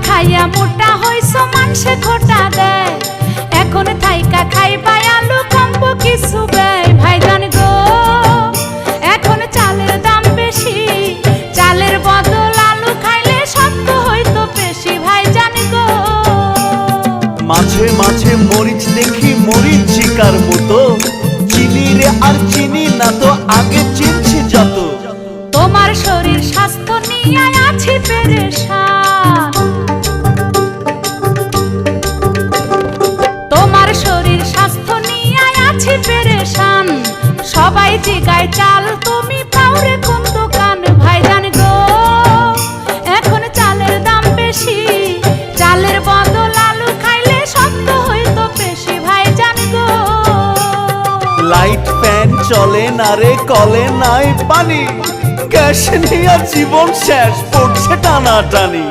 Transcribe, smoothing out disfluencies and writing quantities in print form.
খাইয়া মোটা হইছো মাংসে খোটা দেয়, এখন থাইকা খাইবা আলু কম্প কিছু ব্যয়। ভাইজান গো এখন চালের দাম বেশি, চালের বদল আলু খাইলে শক্ত হইতো বেশি। ভাইজান গো মাঝে মাঝে মরিচ দেখি মরিচিকার মতো, চিনি রে আর চিনি না তো আগে চিনছি যত। তোমার শরীর স্বাস্থ্য নিয়ে আছি পেরেশান, তোমার শরীর স্বাস্থ্য নিয়ে আছি পেরেশান। সবাই জিগায় চাল তুমি পাওরে কোন দোকান। ভাইজান গো এখন চালের দাম বেশি, চালের বদল আলু খাইলে শক্ত হইতো বেশি। ভাইজান গো লাইট ফ্যান চলে না রে, কলে নাই পানি, গ্যাস নিয়ে জীবন শেষ, পড়ছে টানা টানি।